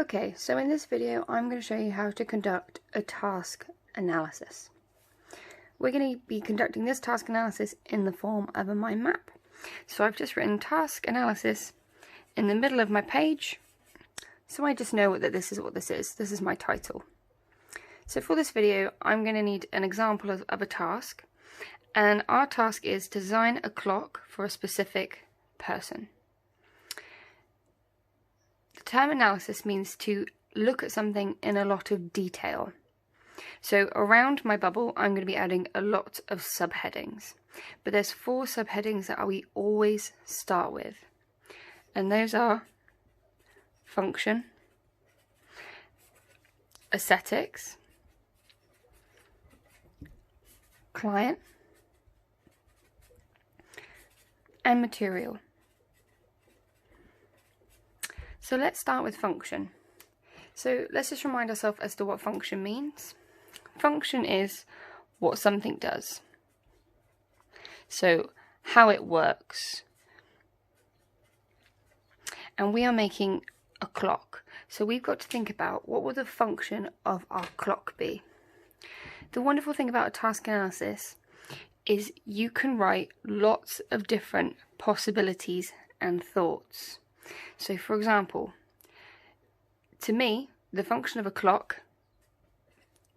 Okay, so in this video I'm going to show you how to conduct a task analysis. We're going to be conducting this task analysis in the form of a mind map. So I've just written task analysis in the middle of my page, so I just know that this is what this is. This is my title. So for this video I'm going to need an example of a task, and our task is to design a clock for a specific person. The term analysis means to look at something in a lot of detail. So around my bubble I'm going to be adding a lot of subheadings, but there's 4 subheadings that we always start with, and those are function, aesthetics, client, and material. So let's start with function. So let's just remind ourselves as to what function means. Function is what something does. So how it works. And we are making a clock. So we've got to think about what will the function of our clock be. The wonderful thing about a task analysis is you can write lots of different possibilities and thoughts. So for example, to me, the function of a clock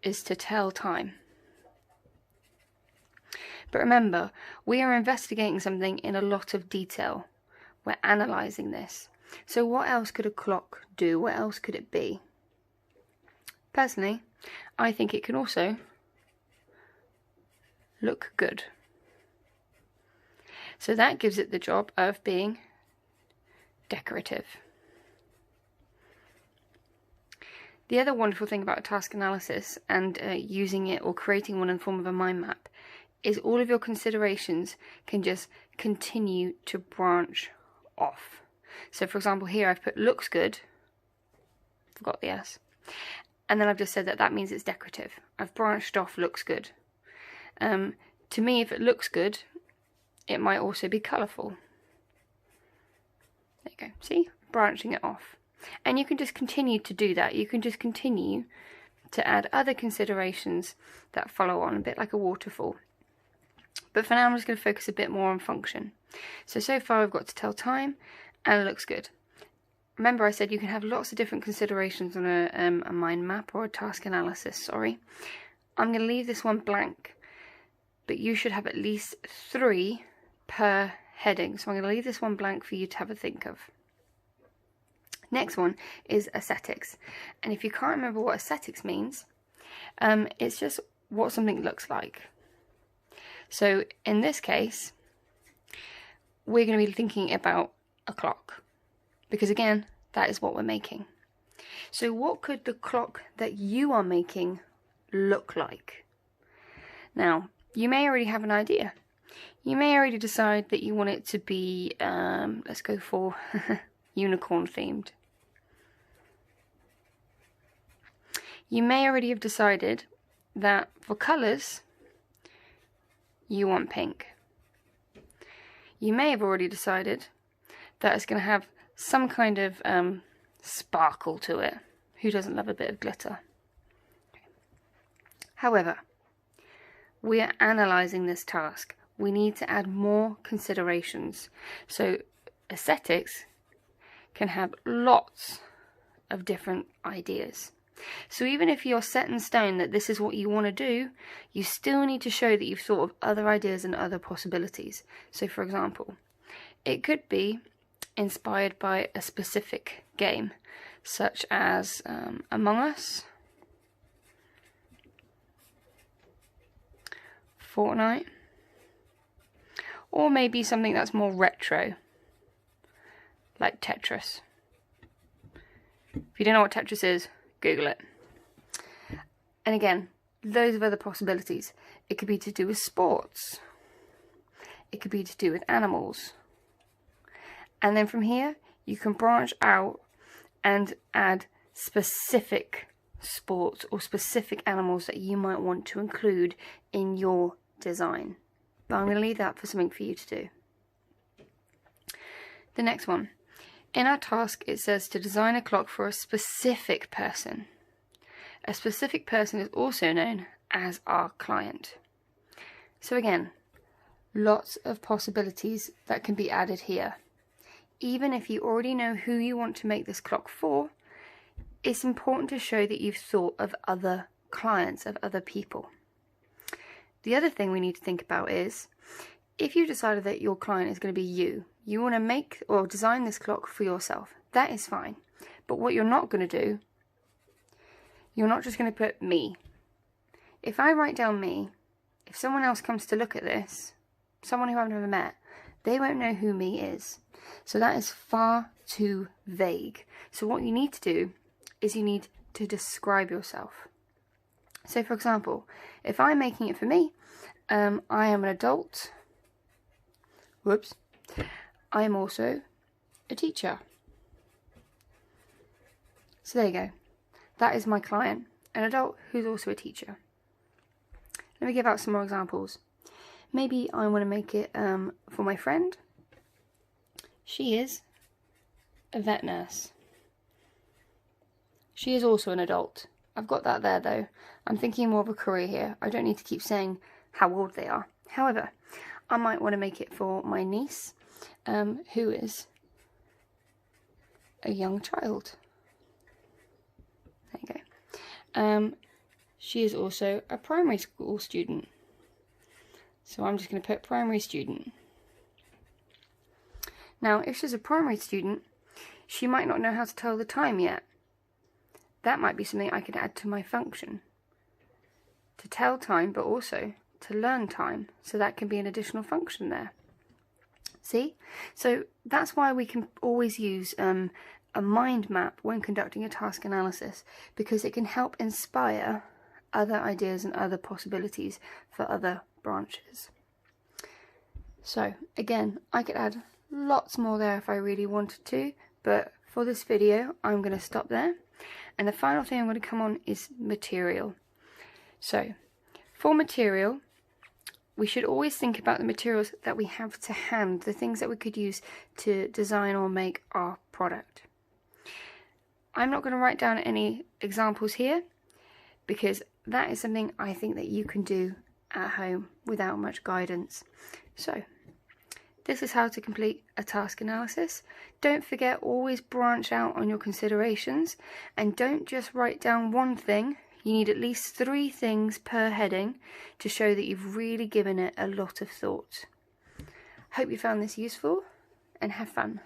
is to tell time. But remember, we are investigating something in a lot of detail. We're analysing this. So what else could a clock do? What else could it be? Personally, I think it can also look good. So that gives it the job of being decorative. The other wonderful thing about task analysis and using it or creating one in the form of a mind map is all of your considerations can just continue to branch off. So for example, here I've put looks good, forgot the S, and then I've just said that that means it's decorative. I've branched off looks good. To me, if it looks good, it might also be colourful. There you go, see? Branching it off. And you can just continue to do that. You can just continue to add other considerations that follow on, a bit like a waterfall. But for now I'm just going to focus a bit more on function. So far I've got to tell time, and it looks good. Remember I said you can have lots of different considerations on a mind map or a task analysis, sorry. I'm going to leave this one blank, but you should have at least 3 per heading. So I'm going to leave this one blank for you to have a think of. Next one is aesthetics. And if you can't remember what aesthetics means, it's just what something looks like. So in this case, we're going to be thinking about a clock, because again, that is what we're making. So what could the clock that you are making look like? Now, you may already have an idea. You may already decide that you want it to be, let's go for unicorn themed. You may already have decided that for colours, you want pink. You may have already decided that it's going to have some kind of sparkle to it. Who doesn't love a bit of glitter? However, we are analysing this task. We need to add more considerations. So aesthetics can have lots of different ideas. So even if you're set in stone that this is what you want to do, you still need to show that you've thought of other ideas and other possibilities. So for example, it could be inspired by a specific game, such as Among Us, Fortnite, or maybe something that's more retro, like Tetris. If you don't know what Tetris is, Google it. And again, loads of other possibilities. It could be to do with sports. It could be to do with animals. And then from here, you can branch out and add specific sports or specific animals that you might want to include in your design. But I'm going to leave that for something for you to do. The next one In our task, it says to design a clock for a specific person. A specific person is also known as our client. So again, lots of possibilities that can be added here. Even if you already know who you want to make this clock for, it's important to show that you've thought of other clients, of other people. The other thing we need to think about is, if you decided that your client is going to be you want to make or design this clock for yourself, that is fine. But what you're not going to do, you're not just going to put me. If I write down me, if someone else comes to look at this, someone who I've never met, they won't know who me is. So that is far too vague. So what you need to do is you need to describe yourself. So for example, if I'm making it for me, I am an adult. Whoops. I am also a teacher. So there you go. That is my client, an adult who's also a teacher. Let me give out some more examples. Maybe I want to make it for my friend. She is a vet nurse. She is also an adult. I've got that there though. I'm thinking more of a career here. I don't need to keep saying how old they are. However, I might want to make it for my niece, who is a young child. There you go. She is also a primary school student. So I'm just going to put primary student. Now, if she's a primary student, she might not know how to tell the time yet. That might be something I could add to my function. To tell time, but also to learn time. So that can be an additional function there. See? So that's why we can always use a mind map when conducting a task analysis, because it can help inspire other ideas and other possibilities for other branches. So again, I could add lots more there if I really wanted to, but for this video I'm going to stop there, and the final thing I'm going to come on is material. So for material, we should always think about the materials that we have to hand, the things that we could use to design or make our product. I'm not going to write down any examples here, because that is something I think that you can do at home without much guidance. So this is how to complete a task analysis. Don't forget, always branch out on your considerations, and don't just write down one thing. You need at least 3 things per heading to show that you've really given it a lot of thought. Hope you found this useful, and have fun.